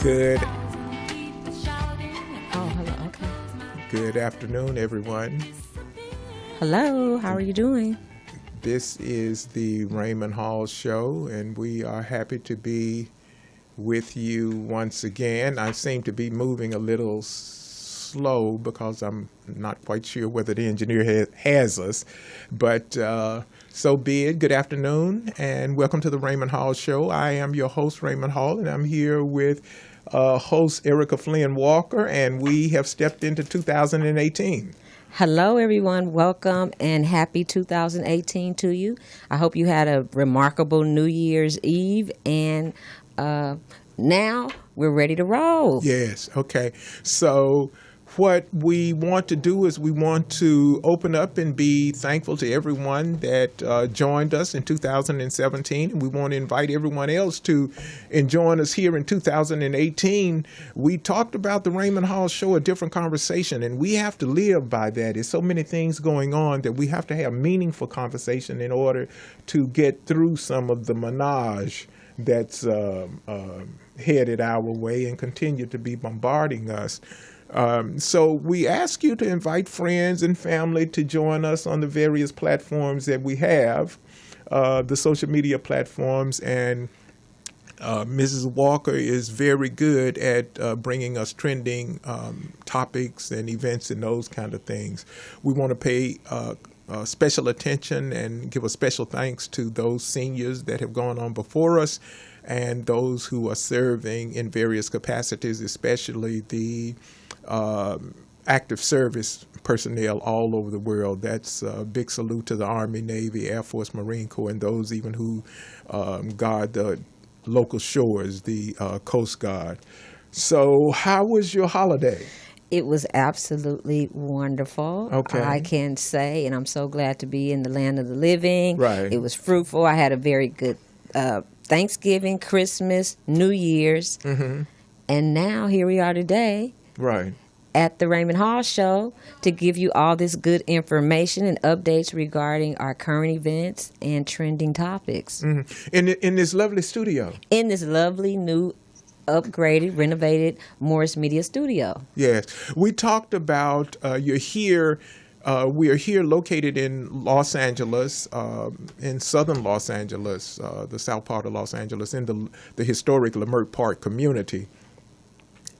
Good Oh, hello. Okay. good afternoon, everyone. Hello. How are you doing? This is the Raymond Hall Show, and we are happy to be with you once again. I seem to be moving a little slow because I'm not quite sure whether the engineer has us, but so be it. Good afternoon, and welcome to the Raymond Hall Show. I am your host, Raymond Hall, and I'm here with host Erica Flynn Walker, and we have stepped into 2018. Hello, everyone. Welcome and happy 2018 to you. I hope you had a remarkable New Year's Eve, and now we're ready to roll. Yes, okay. So what we want to do is we want to open up and be thankful to everyone that joined us in 2017. And we want to invite everyone else to join us here in 2018. We talked about the Raymond Hall Show, a different conversation, and we have to live by that. There's so many things going on that we have to have meaningful conversation in order to get through some of the menage that's headed our way and continue to be bombarding us. So we ask you to invite friends and family to join us on the various platforms that we have, the social media platforms, and Mrs. Walker is very good at bringing us trending topics and events and those kind of things. We want to pay special attention and give a special thanks to those seniors that have gone on before us and those who are serving in various capacities, especially the active service personnel all over the world. That's a big salute to the Army, Navy, Air Force, Marine Corps, and those even who guard the local shores, the Coast Guard. So how was your holiday? It was absolutely wonderful. Okay. I can say, and I'm so glad to be in the land of the living. Right. It was fruitful. I had a very good Thanksgiving, Christmas, New Year's. Mm-hmm. And now here we are today. Right. At the Raymond Hall Show to give you all this good information and updates regarding our current events and trending topics. Mm-hmm. In this lovely studio. In this lovely new upgraded, renovated Morris Media Studio. Yes. We talked about you're here. We are here located in Los Angeles, in southern Los Angeles, the south part of Los Angeles, in the historic Leimert Park community.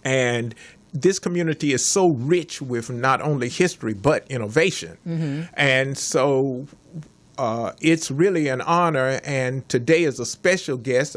And this community is so rich with not only history but innovation. Mm-hmm. And so it's really an honor, and today is a special guest.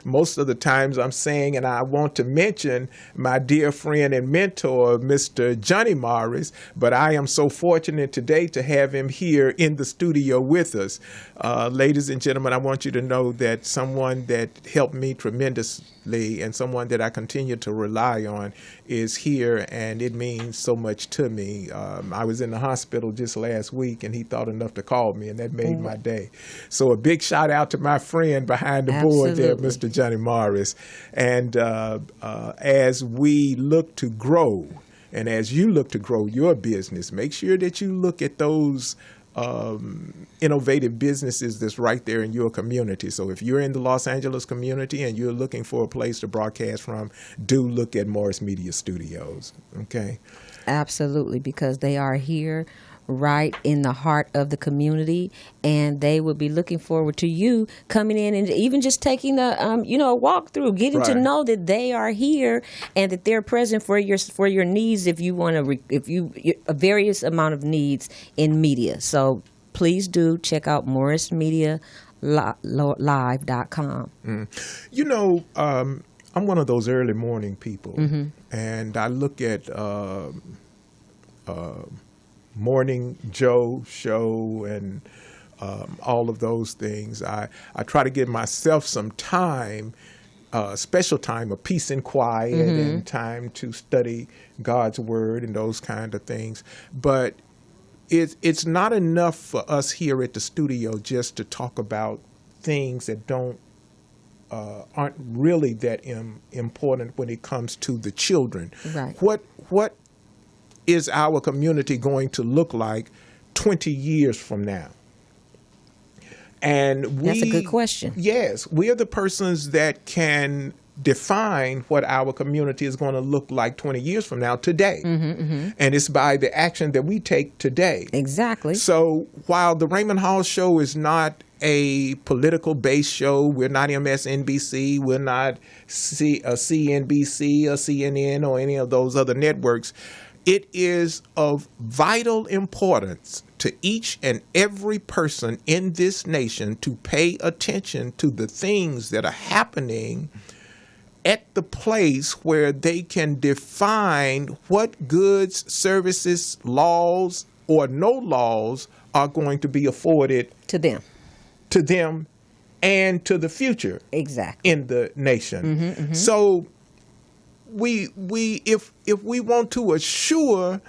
Most of the times I'm saying, and I want to mention my dear friend and mentor, Mr. Johnny Morris, but I am so fortunate today to have him here in the studio with us. Ladies and gentlemen, I want you to know that someone that helped me tremendously and someone that I continue to rely on is here, and it means so much to me. I was in the hospital just last week, and he thought enough to call me, and that made my day. So a big shout out to my friend behind the board there, Mr. Johnny Morris. And as we look to grow, and as you look to grow your business, make sure that you look at those innovative businesses that's right there in your community. So if you're in the Los Angeles community and you're looking for a place to broadcast from, do look at Morris Media Studios. Okay? Absolutely, because they are here right in the heart of the community, and they will be looking forward to you coming in and even just taking a walk through, getting to know that they are here and that they're present for your needs if you want to a various amount of needs in media. So please do check out morrismedialive.com. You know, I'm one of those early morning people, and I look at Morning Joe show and all of those things. I try to give myself some time, special time of peace and quiet and time to study God's word and those kind of things. But it's not enough for us here at the studio just to talk about things that aren't really that important when it comes to the children. Right. What is our community going to look like 20 years from now? And that's a good question. Yes, we are the persons that can define what our community is going to look like 20 years from now today. And it's by the action that we take today. Exactly. So while the Raymond Hall Show is not a political-based show, we're not MSNBC, we're not CNBC or CNN or any of those other networks, it is of vital importance to each and every person in this nation to pay attention to the things that are happening at the place where they can define what goods, services, laws, or no laws are going to be afforded To them. And to the future Exactly. in the nation. So if we want to assure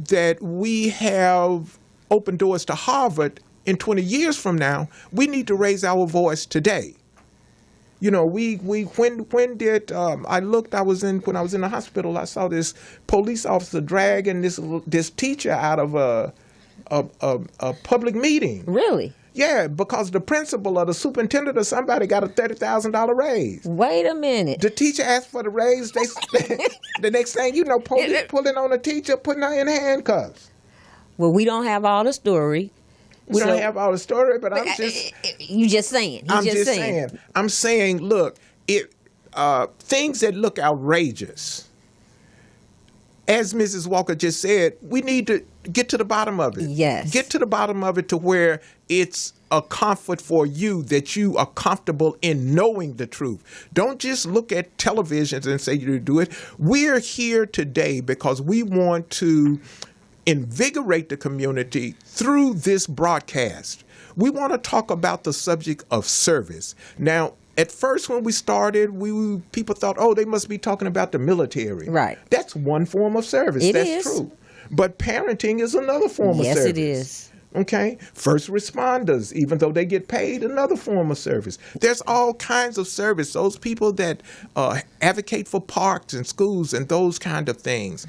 that we have open doors to Harvard in 20 years from now, we need to raise our voice today. You know, when did I looked? When I was in the hospital, I saw this police officer dragging this teacher out of a public meeting. Really? Yeah, because the principal or the superintendent or somebody got a $30,000 raise. Wait a minute. The teacher asked for the raise. The next thing you know, police pulling on the teacher, putting her in handcuffs. Well, we don't have all the story. We don't have all the story, but I'm just... You just saying. I'm just saying. I'm saying, look, things that look outrageous, as Mrs. Walker just said, we need to get to the bottom of it. Yes. Get to the bottom of it to where it's a comfort for you that you are comfortable in knowing the truth. Don't just look at televisions and say you do it. We're here today because we want to invigorate the community through this broadcast. We want to talk about the subject of service. Now, at first when we started, people thought, oh, they must be talking about the military. Right. That's one form of service. That's true. But parenting is another form of service. Yes, it is. Okay? First responders, even though they get paid, another form of service. There's all kinds of service. Those people that advocate for parks and schools and those kind of things.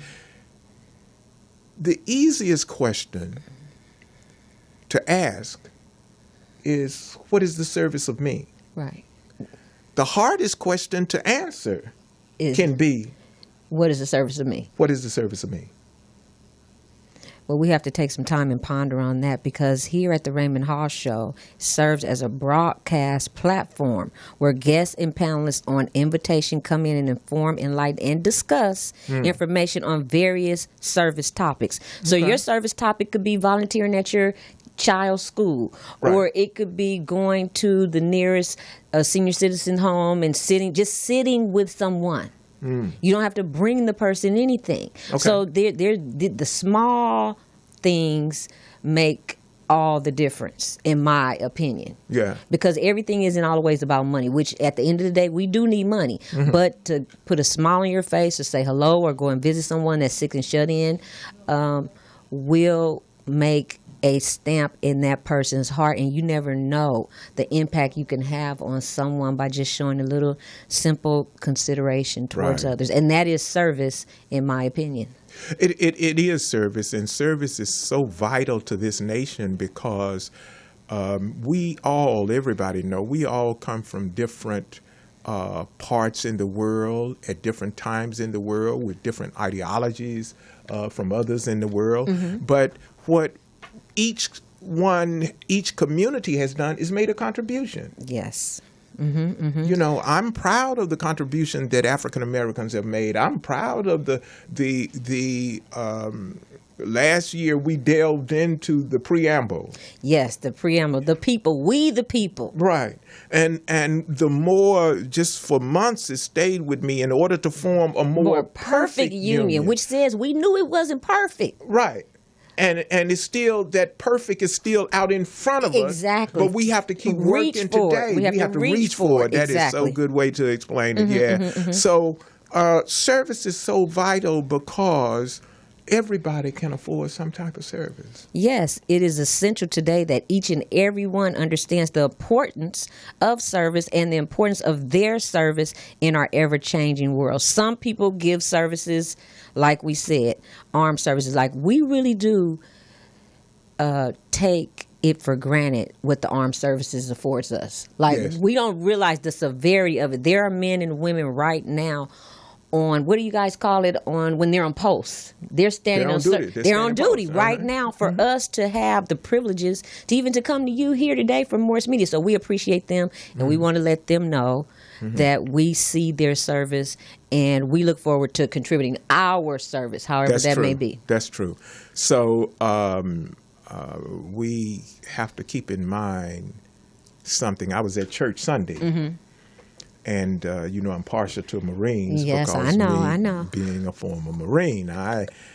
The easiest question to ask is, what is the service of me? Right. The hardest question to answer can be, what is the service of me? What is the service of me? Well, we have to take some time and ponder on that, because here at the Raymond Hall Show serves as a broadcast platform where guests and panelists on invitation come in and inform, enlighten, and discuss information on various service topics. So your service topic could be volunteering at your child's school, or it could be going to the nearest senior citizen home and sitting with someone. You don't have to bring the person anything. Okay. So the small things make all the difference, in my opinion. Yeah. Because everything isn't always about money, which at the end of the day, we do need money. But to put a smile on your face or say hello or go and visit someone that's sick and shut in will make a stamp in that person's heart, and you never know the impact you can have on someone by just showing a little simple consideration towards others. And that is service, in my opinion. It is service, and service is so vital to this nation because everybody know, we all come from different parts in the world at different times in the world with different ideologies from others in the world. But what each community has done is made a contribution. Yes. You know, I'm proud of the contribution that African Americans have made. I'm proud of the last year we delved into the preamble. Yes, the preamble. The people, we the people. Right. And the more, just for months, it stayed with me in order to form a more perfect union. Which says we knew it wasn't perfect. Right. And it's still, that perfect is still out in front of us. Exactly. But we have to keep working today. We have to reach for it. That is so good way to explain it. So service is so vital because everybody can afford some type of service. Yes, it is essential today that each and every one understands the importance of service and the importance of their service in our ever-changing world. Some people give services, like we said, armed services. Like, we really do take it for granted what the armed services affords us. Like, Yes. we don't realize the severity of it. There are men and women right now on, what do you guys call it, on when they're on post. They're standing They're on duty. They're on duty post. right now for us to have the privileges to even to come to you here today from Morris Media. So we appreciate them, and we want to let them know that we see their service, and we look forward to contributing our service, however That's that true. may be. That's true. So we have to keep in mind something. I was at church Sunday, and I'm partial to Marines. Yes, because I know. Being a former Marine,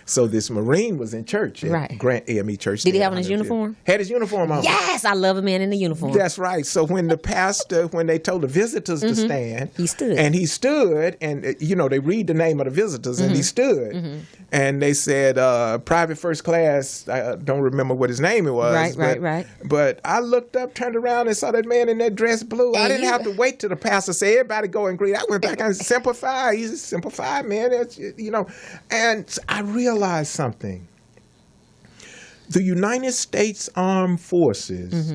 so this Marine was in church at Right. Grant AME Church. Did he have on his uniform? Had his uniform on. Yes, I love a man in a uniform. That's right. So when the pastor, when they told the visitors to stand, He stood. and they read the name of the visitors, and he stood, and they said, "Private First Class." I don't remember what his name was. Right. But I looked up, turned around, and saw that man in that dress blue. I And didn't you- have to wait till the pastor said, "Everybody go and greet." I went back and simplify. He's a simplified man. That's, and I realized something. The United States Armed Forces,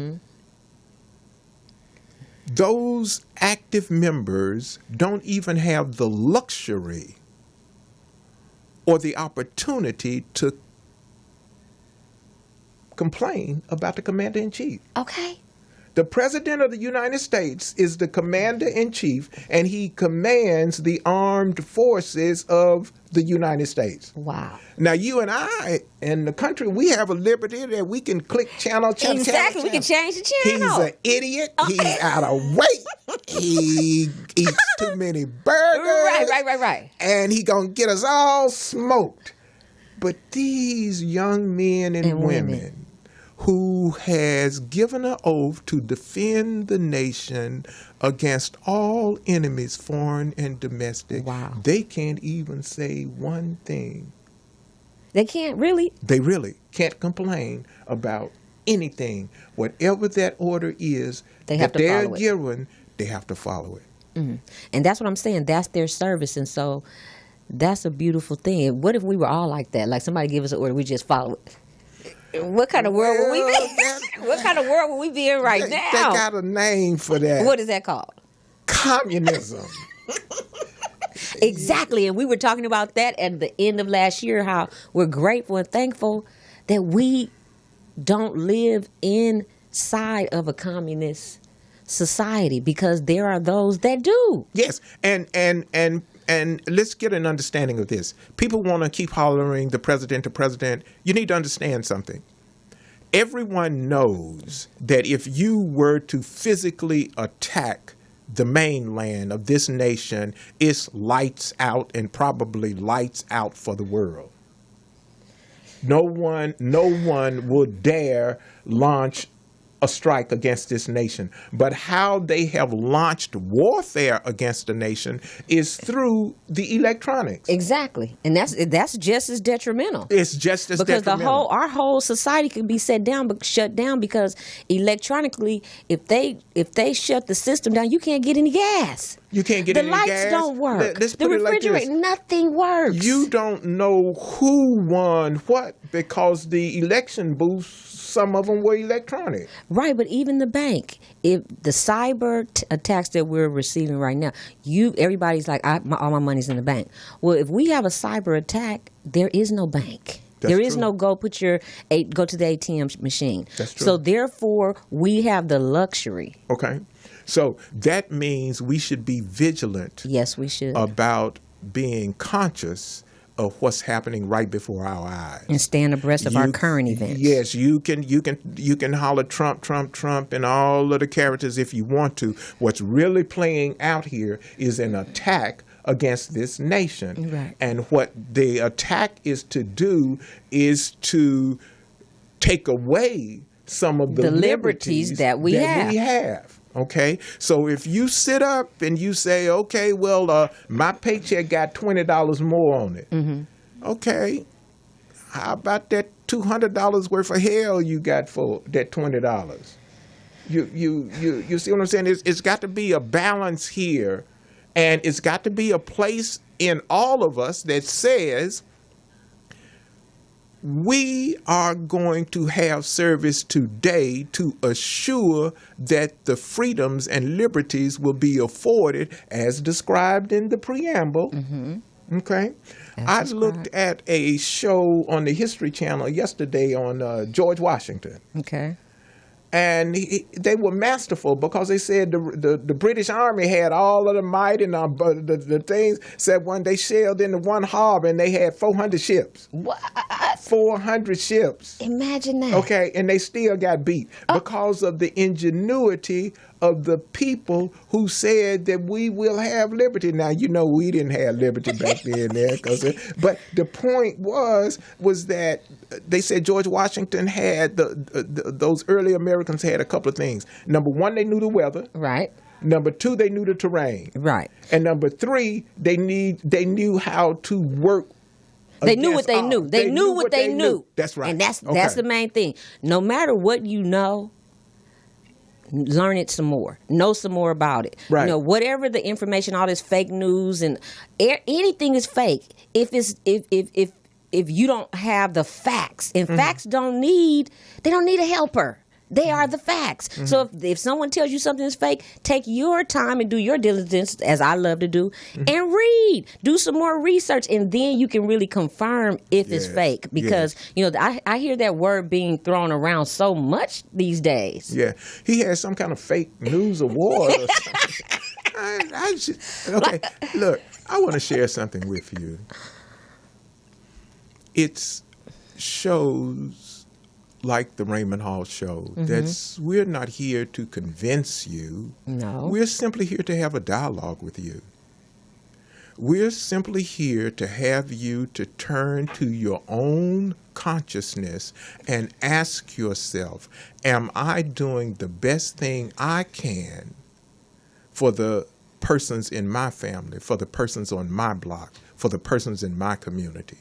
those active members don't even have the luxury or the opportunity to complain about the commander-in-chief. Okay. The President of the United States is the commander-in-chief, and he commands the armed forces of the United States. Wow. Now, you and I, in the country, we have a liberty that we can click channel. Exactly. We can change the He's channel. an idiot. He's out of weight. He eats too many burgers. Right. And he gonna get us all smoked. But these young men and women who has given an oath to defend the nation against all enemies, foreign and domestic, Wow. they can't even say one thing. They can't really. They really can't complain about anything. Whatever that order is They have that to they're follow it. given, they have to follow it. And that's what I'm saying. That's their service. And so that's a beautiful thing. What if we were all like that? Like, somebody give us an order, we just follow it. What kind of world would we be? What kind of world would we be in right They now? got a name for that. What is that called? Communism. Exactly. And we were talking about that at the end of last year, how we're grateful and thankful that we don't live inside of a communist society, because there are those that do. Yes, and let's get an understanding of this. People want to keep hollering the president. You need to understand something. Everyone knows that if you were to physically attack the mainland of this nation, it's lights out, and probably lights out for the world. No one would dare launch a strike against this nation. But how they have launched warfare against the nation is through the electronics. Exactly. And that's just as detrimental. It's just as Because detrimental. our whole society could be shut down because electronically, if they shut the system down, you can't get any gas. You can't get The any lights gas. don't work. Let's The put it like refrigerator, this. nothing works. You don't know who won what, because the election booths, some of them were electronic. Right, but even the bank, if the cyber attacks that we're receiving right now, everybody's like, all my money's in the bank. Well, if we have a cyber attack, there is no bank. That's There is true. no go to the ATM machine. That's true. So therefore, we have the luxury. Okay. So that means we should be vigilant Yes, we should. about being conscious of what's happening right before our eyes. And stand abreast of our current events. Yes, you can holler Trump, and all of the characters if you want to. What's really playing out here is an attack against this nation. Right. And what the attack is to do is to take away some of the liberties that we have. Okay, so if you sit up and you say, okay, well, my paycheck got $20 more on it. Mm-hmm. Okay, how about that $200 worth of hell you got for that $20? You see what I'm saying? It's got to be a balance here, and it's got to be a place in all of us that says we are going to have service today to assure that the freedoms and liberties will be afforded as described in the preamble. Okay? I looked at a show on the History Channel yesterday on George Washington. Okay. And they were masterful because they said the British Army had all of the might and the things. Said when they sailed into one harbor and they had 400 ships. What? 400 ships. Imagine that. Okay, and they still got beat because of the ingenuity of the people who said that we will have liberty. Now, you know, we didn't have liberty back then, but the point was that they said George Washington had those early Americans had a couple of things. Number one, they knew the weather. Right. Number two, they knew the terrain. Right. And number three, they knew how to work. They knew what they knew. They knew what they knew. That's right. And that's the main thing. No matter what you know, learn it some more. Know some more about it. Right. You know, whatever the information, all this fake news and anything is fake. If you don't have the facts, and facts don't need a helper. They are the facts. So if someone tells you something is fake, take your time and do your diligence, as I love to do, and read. Do some more research, and then you can really confirm if it's fake. Because, you know, I hear that word being thrown around so much these days. Yeah. He had some kind of fake news award or something. Okay, look, I want to share something with you. It's shows like the Raymond Hall Show. We're not here to convince you. No. We're simply here to have a dialogue with you. We're simply here to have you to turn to your own consciousness and ask yourself, am I doing the best thing I can for the persons in my family, for the persons on my block, for the persons in my community?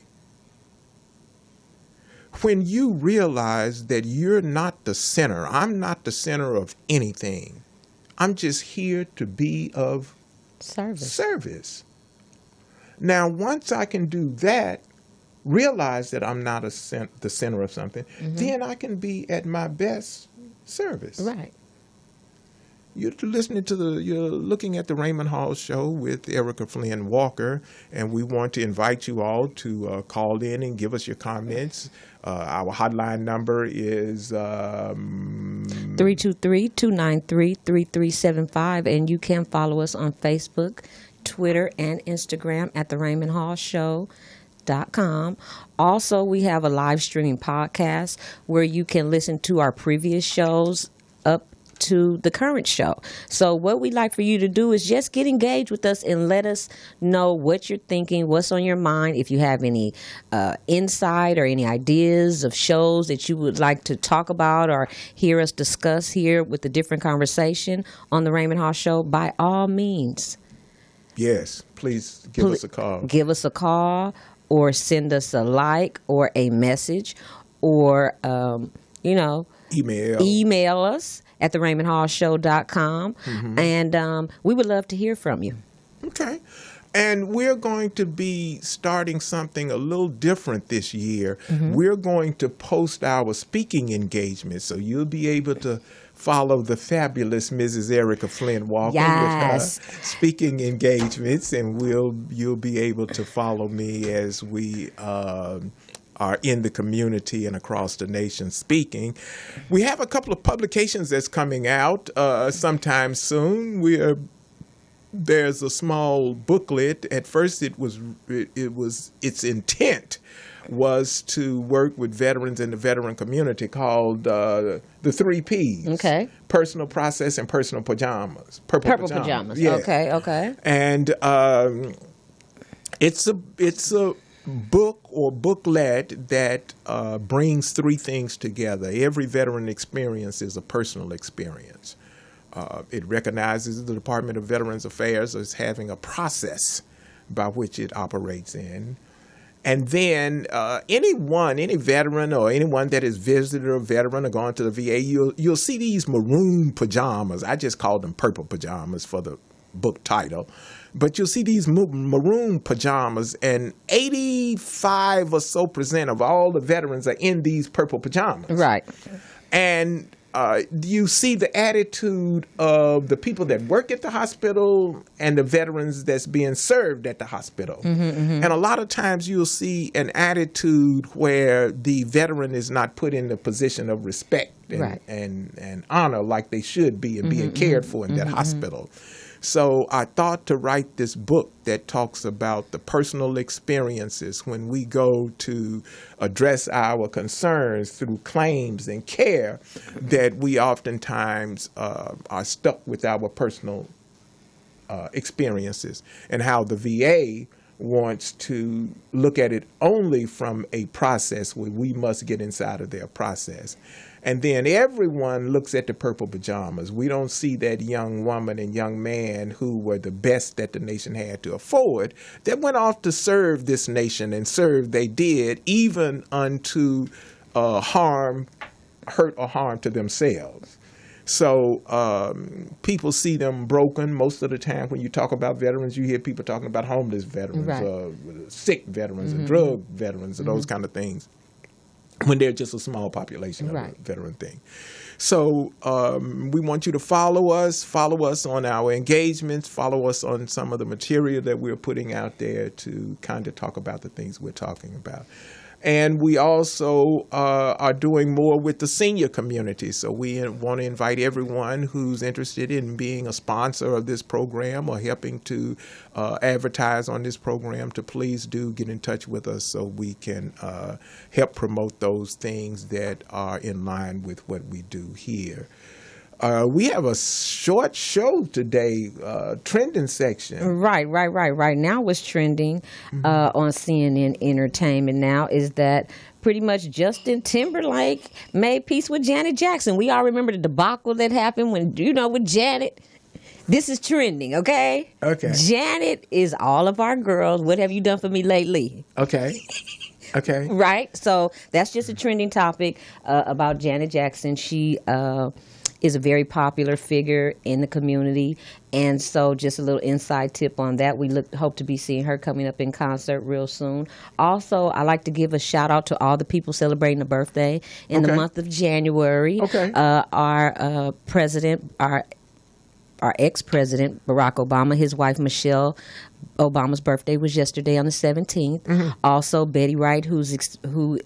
When you realize that you're not the center, I'm not the center of anything. I'm just here to be of service. Now, once I can do that, realize that I'm not the center of something, then I can be at my best service. Right. You're looking at the Raymond Hall Show with Erica Flynn Walker, and we want to invite you all to call in and give us your comments. Our hotline number is 323-293-3375, and you can follow us on Facebook, Twitter, and Instagram at the Raymond Hall Show.com. Also, we have a live streaming podcast where you can listen to our previous shows up to the current show. So what we'd like for you to do is just get engaged with us and let us know what you're thinking, what's on your mind. If you have any insight or any ideas of shows that you would like to talk about or hear us discuss here with a different conversation on the Raymond Hall Show, by all means. Yes, please give us a call. Give us a call or send us a like or a message or, email us at the RaymondHallShow.com, and we would love to hear from you. Okay. And we're going to be starting something a little different this year. We're going to post our speaking engagements, so you'll be able to follow the fabulous Mrs. Erica Flynn Walker with her speaking engagements, and you'll be able to follow me as we are in the community and across the nation speaking. We have a couple of publications that's coming out sometime soon. There's a small booklet. At first, its intent was to work with veterans in the veteran community called the 3 Ps. Okay. Personal process and personal pajamas. Purple pajamas. Yeah. Okay. And it's a book or booklet that brings three things together. Every veteran experience is a personal experience. It recognizes the Department of Veterans Affairs as having a process by which it operates in. And then any veteran or anyone that has visited a veteran or gone to the VA, you'll see these maroon pajamas. I just call them purple pajamas for the book title. But you'll see these maroon pajamas, and 85% or so of all the veterans are in these purple pajamas. Right. And you see the attitude of the people that work at the hospital and the veterans that's being served at the hospital. And a lot of times you'll see an attitude where the veteran is not put in the position of respect and honor like they should be and being cared for in that hospital. So I thought to write this book that talks about the personal experiences when we go to address our concerns through claims and care, that we oftentimes are stuck with our personal experiences, and how the VA wants to look at it only from a process where we must get inside of their process. And then everyone looks at the purple pajamas. We don't see that young woman and young man who were the best that the nation had to afford that went off to serve this nation, and serve they did, even unto hurt or harm to themselves. So people see them broken. Most of the time when you talk about veterans, you hear people talking about homeless veterans, sick veterans, or drug veterans, or those kind of things, when they're just a small population of a veteran thing. So we want you to follow us on our engagements, follow us on some of the material that we're putting out there to kind of talk about the things we're talking about. And we also are doing more with the senior community. So we want to invite everyone who's interested in being a sponsor of this program or helping to advertise on this program to please do get in touch with us so we can help promote those things that are in line with what we do here. We have a short show today, trending section. Right. Now what's trending on CNN Entertainment now is that pretty much Justin Timberlake made peace with Janet Jackson. We all remember the debacle that happened when, with Janet. This is trending, okay? Okay. Janet is all of our girls. What have you done for me lately? Okay. Right? So that's just a trending topic about Janet Jackson. She is a very popular figure in the community, and so just a little inside tip on that. We hope to be seeing her coming up in concert real soon. Also, I like to give a shout out to all the people celebrating a birthday in the month of January. Our president, our ex-president Barack Obama, his wife Michelle Obama's birthday was yesterday on the 17th. Also, Betty Wright, who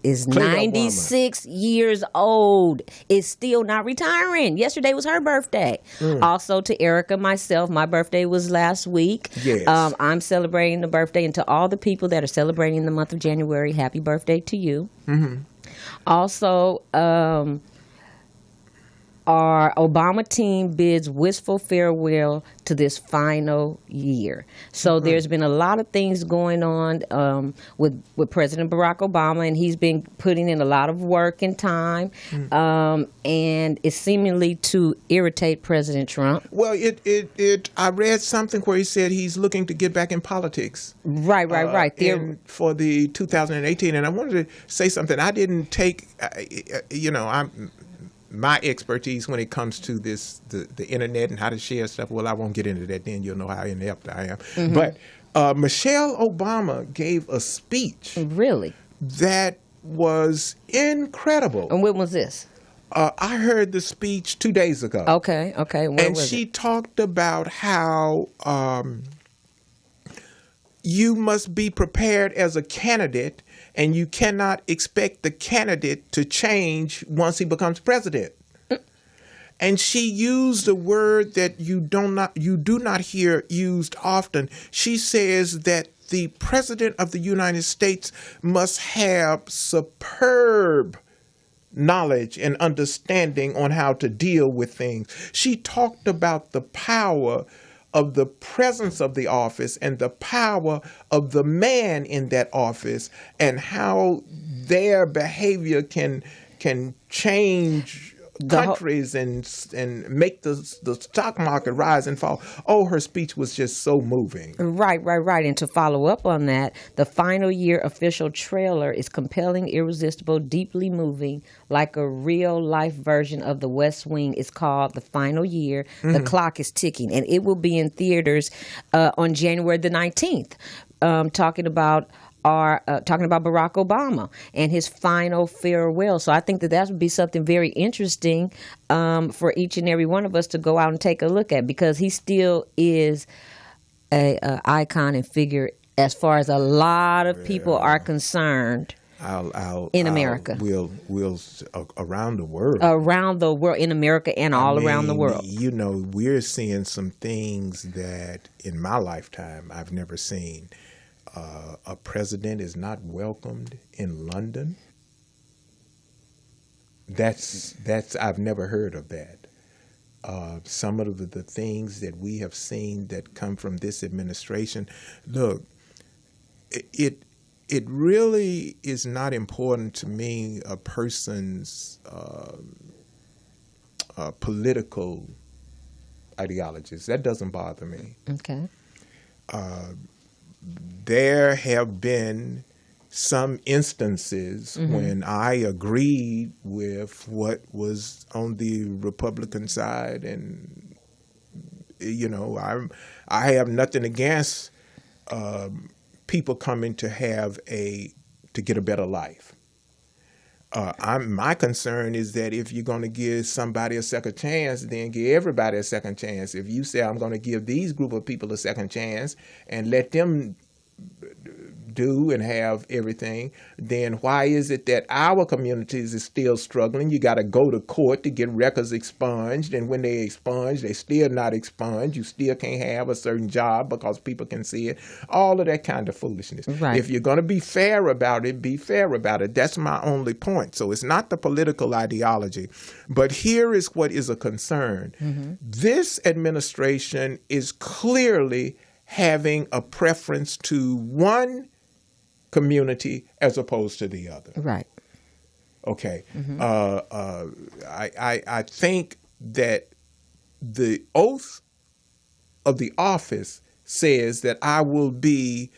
is 96 years old, is still not retiring. Yesterday was her birthday. Also, to Erica, myself, my birthday was last week. Yes. I'm celebrating the birthday, and to all the people that are celebrating the month of January, happy birthday to you. Also, our Obama team bids wistful farewell to this final year. So there's been a lot of things going on with President Barack Obama, and he's been putting in a lot of work and time, and it's seemingly to irritate President Trump. Well, I read something where he said he's looking to get back in politics. Right. For the 2018, and I wanted to say something. I didn't take, my expertise when it comes to the internet and how to share stuff. Well, I won't get into that. Then you'll know how inept I am. But Michelle Obama gave a speech. Really? That was incredible. And when was this? I heard the speech 2 days ago. Okay. And she talked about how you must be prepared as a candidate, and you cannot expect the candidate to change once he becomes president. And she used a word that you do not hear used often. She says that the president of the United States must have superb knowledge and understanding on how to deal with things. She talked about the power of the presence of the office and the power of the man in that office, and how their behavior can change countries and make the stock market rise and fall. Oh, her speech was just so moving. Right. And to follow up on that, the final year official trailer is compelling, irresistible, deeply moving, like a real-life version of The West Wing. It's called The Final Year. The clock is ticking, and it will be in theaters on January the 19th, talking about Barack Obama and his final farewell. So I think that would be something very interesting for each and every one of us to go out and take a look at, because he still is a icon and figure as far as a lot of people are concerned. In America, we'll around the world, in America and around the world. You know, we're seeing some things that in my lifetime I've never seen. A president is not welcomed in London. That's I've never heard of that. Some of the things that we have seen that come from this administration. Look, it really is not important to me a person's political ideologies. That doesn't bother me. Okay. There have been some instances when I agreed with what was on the Republican side, and you know, I have nothing against people coming to get a better life. My concern is that if you're going to give somebody a second chance, then give everybody a second chance. If you say, I'm going to give these group of people a second chance and let them do and have everything, then why is it that our communities is still struggling? You got to go to court to get records expunged, and when they expunge, they still not expunged. You still can't have a certain job because people can see it. All of that kind of foolishness. Right. If you're going to be fair about it, be fair about it. That's my only point. So it's not the political ideology. But here is what is a concern. This administration is clearly having a preference to one community as opposed to the other. Right. Okay. I think that the oath of the office says that I will be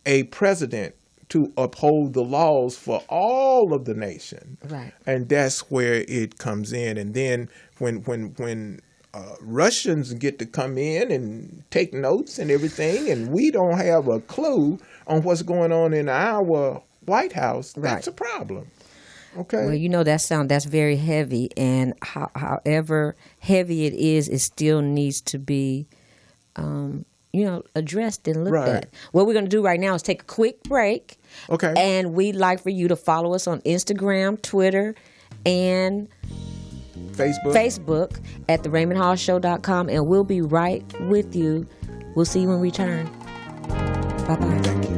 a president to uphold the laws for all of the nation. Right. And that's where it comes in. And then when Russians get to come in and take notes and everything, and we don't have a clue on what's going on in our White House, that's a problem. Okay. Well, you know, that's very heavy, and however heavy it is, it still needs to be, addressed and looked at. What we're going to do right now is take a quick break. Okay. And we'd like for you to follow us on Instagram, Twitter, and Facebook at TheRaymondHallShow.com, and we'll be right with you. We'll see you when we return. Bye-bye. Thank you.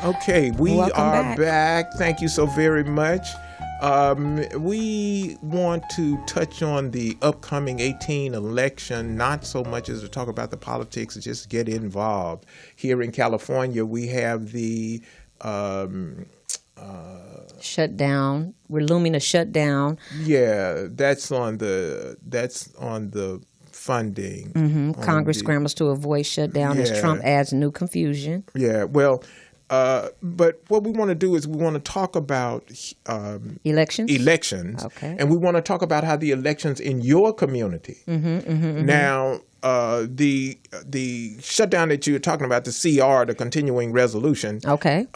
Okay, we Welcome are back. Thank you so very much. We want to touch on the upcoming 18 election, not so much as to talk about the politics, just get involved. Here in California, we have the shutdown. We're looming a shutdown. Yeah, that's on the funding. Congress scrambles to avoid shutdown as Trump adds new confusion. Yeah, well, but what we want to do is we want to talk about elections, okay, and we want to talk about how the elections in your community. Now, the shutdown that you're talking about, the CR, the continuing resolution. Okay.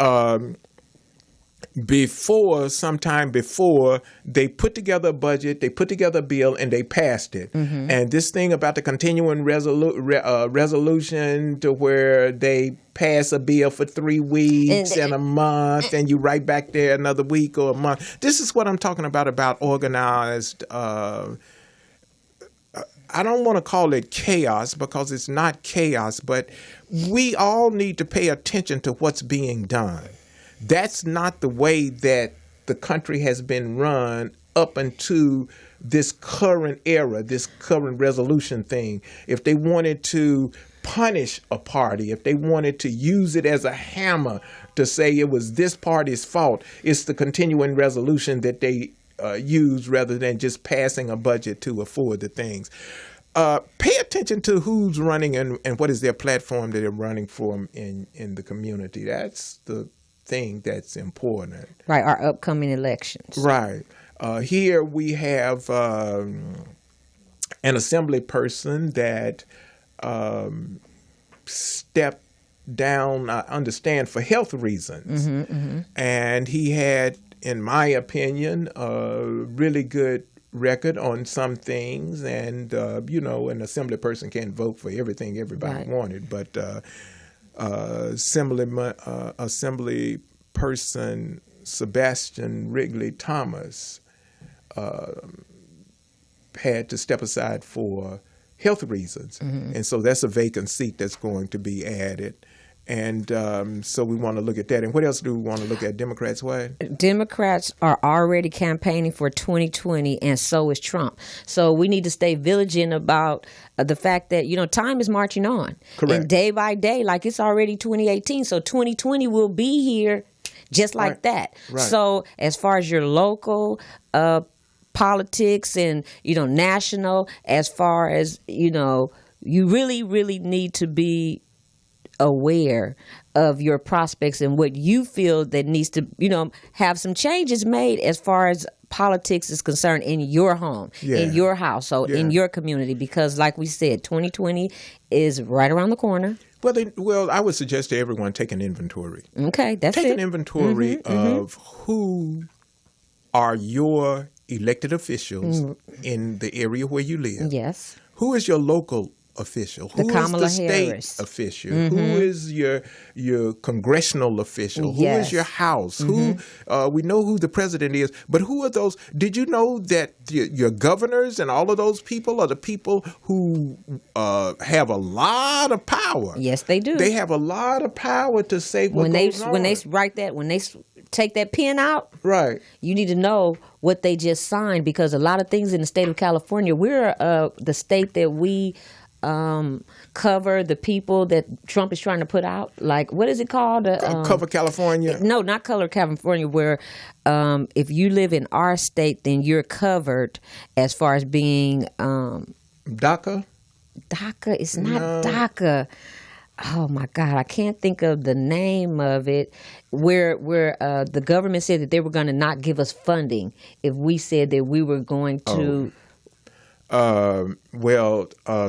Sometime before, they put together a budget, they put together a bill, and they passed it. And this thing about the continuing resolution to where they pass a bill for 3 weeks and a month, and you right back there another week or a month. This is what I'm talking about organized. I don't want to call it chaos because it's not chaos, but we all need to pay attention to what's being done. That's not the way that the country has been run up until this current era, this current resolution thing. If they wanted to punish a party, if they wanted to use it as a hammer to say it was this party's fault, it's the continuing resolution that they use rather than just passing a budget to afford the things. Pay attention to who's running and what is their platform that they're running for in the community. That's the thing that's important. Right, our upcoming elections. Right. Here we have an assembly person that stepped down, I understand, for health reasons. And he had, in my opinion, a really good record on some things. And, an assembly person can't vote for everything everybody wanted, but Assembly person Sebastian Wrigley Thomas had to step aside for health reasons. And so that's a vacant seat that's going to be added. And so we want to look at that. And what else do we want to look at? Democrats, what? Democrats are already campaigning for 2020, and so is Trump. So we need to stay vigilant about the fact that, time is marching on. Correct. And day by day, like it's already 2018. So 2020 will be here just like that. Right. So as far as your local politics and, national, as far as, you really, really need to be aware of your prospects and what you feel that needs to, have some changes made as far as politics is concerned in your home, in your household, in your community, because like we said, 2020 is right around the corner. Well, I would suggest to everyone take an inventory. Okay, that's Take it. an inventory of who are your elected officials in the area where you live. Yes. Who is your local official? Who is the state official? Who is your congressional official? Who is your House? Who we know who the president is, but who are those? Did you know that your governors and all of those people are the people who have a lot of power? Yes, they do. They have a lot of power to say what goes on. When they write that, when they take that pen out, right? You need to know what they just signed, because a lot of things in the state of California, we're the state that we cover the people that Trump is trying to put out. Like, what is it called? Cover California? No, not Color California, where if you live in our state, then you're covered as far as being... DACA? DACA? It's not DACA. Oh, my God. I can't think of the name of it, where the government said that they were going to not give us funding if we said that we were going to...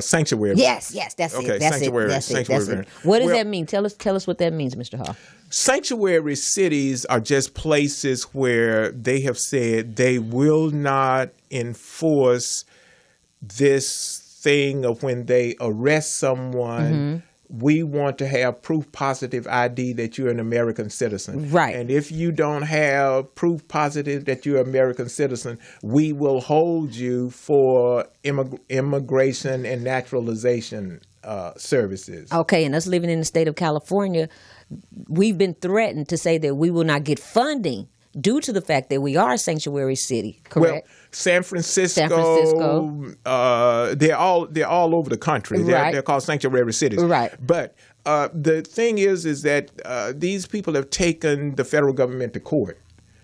sanctuary. Yes, that's okay, it. That's sanctuary. it. That's sanctuary. it. What does that mean? Tell us what that means, Mr. Hall. Sanctuary cities are just places where they have said they will not enforce this thing of when they arrest someone. We want to have proof positive ID that you're an American citizen. Right. And if you don't have proof positive that you're an American citizen, we will hold you for immigration and naturalization services. Okay, and us living in the state of California, we've been threatened to say that we will not get funding due to the fact that we are a sanctuary city, correct? Well, San Francisco, they're all over the country. They're called sanctuary cities. Right. But the thing is that these people have taken the federal government to court.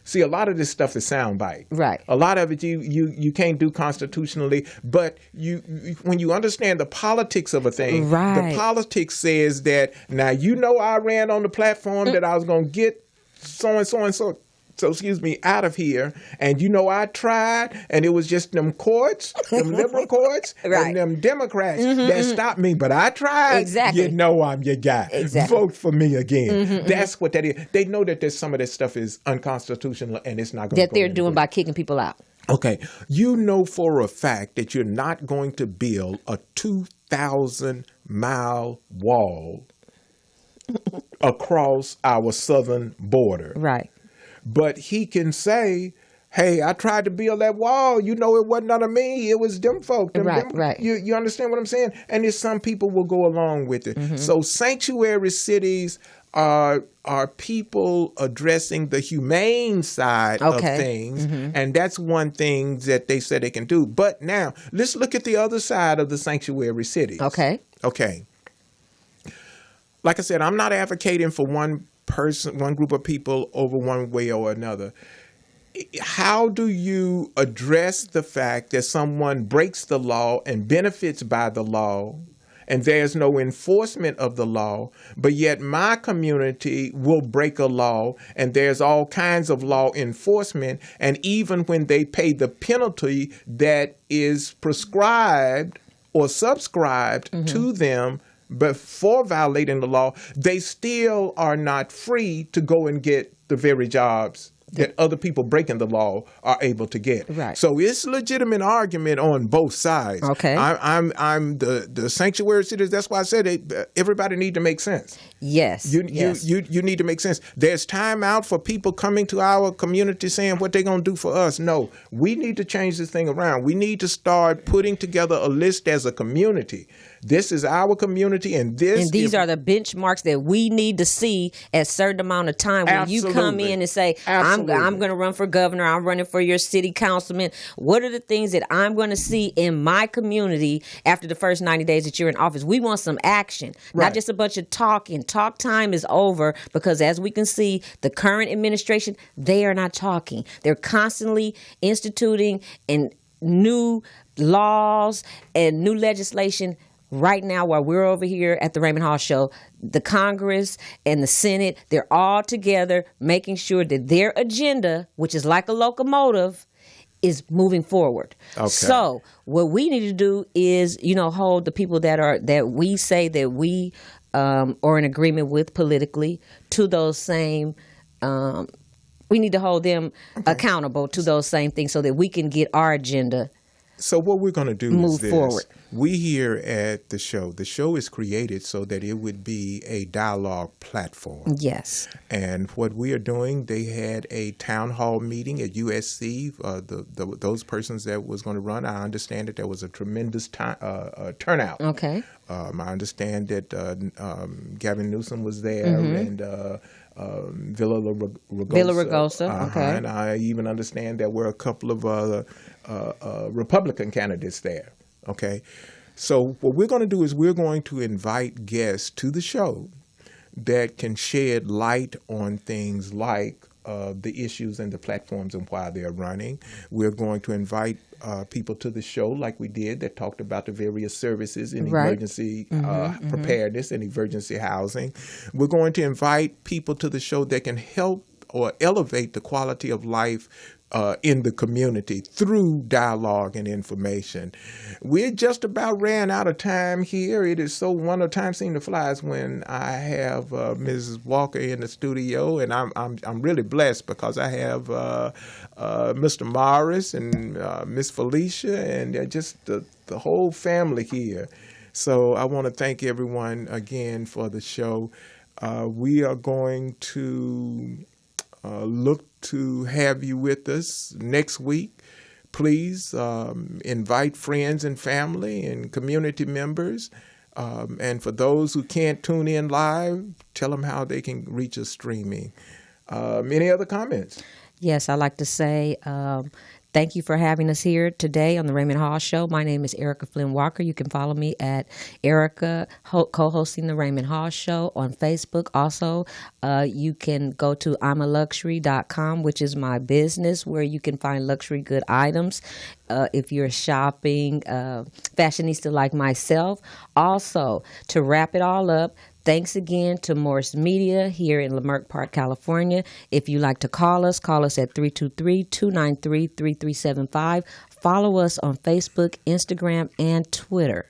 See, a lot of this stuff is soundbite. Right. A lot of it you can't do constitutionally, but when you understand the politics of a thing, the politics says that now I ran on the platform that I was going to get so and so and so. So, out of here. And I tried, and it was just them courts, them liberal courts, and them Democrats that stopped me. But I tried. Exactly. I'm your guy. Exactly. Vote for me again. That's what that is. They know that there's some of that stuff is unconstitutional, and it's not going to that they're doing by kicking people out. Okay. For a fact that you're not going to build a 2,000-mile wall across our southern border. Right. But he can say, hey, I tried to build that wall. It wasn't none of me. It was them folk. Right. You understand what I'm saying? And there's some people will go along with it. So sanctuary cities are people addressing the humane side of things. And that's one thing that they said they can do. But now, let's look at the other side of the sanctuary cities. Okay. Like I said, I'm not advocating for one group of people over one way or another. How do you address the fact that someone breaks the law and benefits by the law, and there's no enforcement of the law, but yet my community will break a law and there's all kinds of law enforcement, and even when they pay the penalty that is prescribed or subscribed to them, but for violating the law, they still are not free to go and get the very jobs that other people breaking the law are able to get. Right. So it's a legitimate argument on both sides. Okay. I'm the sanctuary cities. That's why I said everybody need to make sense. Yes. You need to make sense. There's time out for people coming to our community saying what they're going to do for us. No, we need to change this thing around. We need to start putting together a list as a community. This is our community, and these are the benchmarks that we need to see at a certain amount of time. When you come in and say, I'm going to run for governor, I'm running for your city councilman, what are the things that I'm going to see in my community after the first 90 days that you're in office? We want some action, not just a bunch of talking. Talk time is over, because as we can see, the current administration, they are not talking. They're constantly instituting and new laws and new legislation. Right now, while we're over here at the Raymond Hall Show, the Congress and the Senate, they're all together making sure that their agenda, which is like a locomotive, is moving forward. Okay. So what we need to do is, hold the people that we say that we are in agreement with politically to those same. We need to hold them accountable to those same things so that we can get our agenda. So what we're going to do move is this. Forward. We here at the show is created so that it would be a dialogue platform. Yes. And what we are doing, they had a town hall meeting at USC. Those persons that was going to run, I understand that there was a tremendous turnout. Okay. I understand that Gavin Newsom was there and Villa Ragosa. Okay. And I even understand there were a couple of Republican candidates there. Okay. So what we're going to do is we're going to invite guests to the show that can shed light on things like the issues and the platforms and why they're running. We're going to invite people to the show like we did that talked about the various services in emergency preparedness and emergency housing. We're going to invite people to the show that can help or elevate the quality of life in the community through dialogue and information. We just about ran out of time here. It is so wonderful. Time seems to fly when I have Mrs. Walker in the studio, and I'm really blessed because I have Mr. Morris and Miss Felicia and just the whole family here. So I want to thank everyone again for the show. We are going to look to have you with us next week. Please invite friends and family and community members. And for those who can't tune in live, tell them how they can reach us streaming. Any other comments? Yes, I like to say thank you for having us here today on the Raymond Hall Show. My name is Erica Flynn Walker. You can follow me at Erica, co-hosting the Raymond Hall Show on Facebook. Also, you can go to I'mALuxury.com, which is my business, where you can find luxury good items. If you're shopping, fashionista like myself. Also, to wrap it all up, thanks again to Morris Media here in Leimert Park, California. If you'd like to call us at 323-293-3375. Follow us on Facebook, Instagram, and Twitter.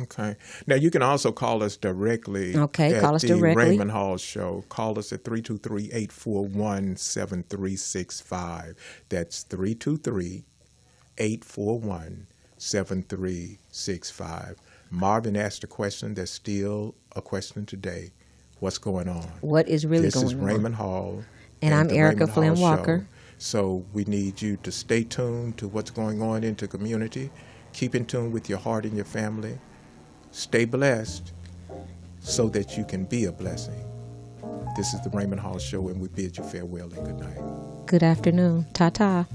Okay. Now, you can also call us directly at the Raymond Hall Show. Call us at 323-841-7365. That's 323-841-7365. Marvin asked a question that's still a question today. What's going on? What is really going on? This is Raymond Hall. And I'm Erica Flynn Walker. So we need you to stay tuned to what's going on in the community. Keep in tune with your heart and your family. Stay blessed so that you can be a blessing. This is the Raymond Hall Show, and we bid you farewell and good night. Good afternoon. Ta-ta.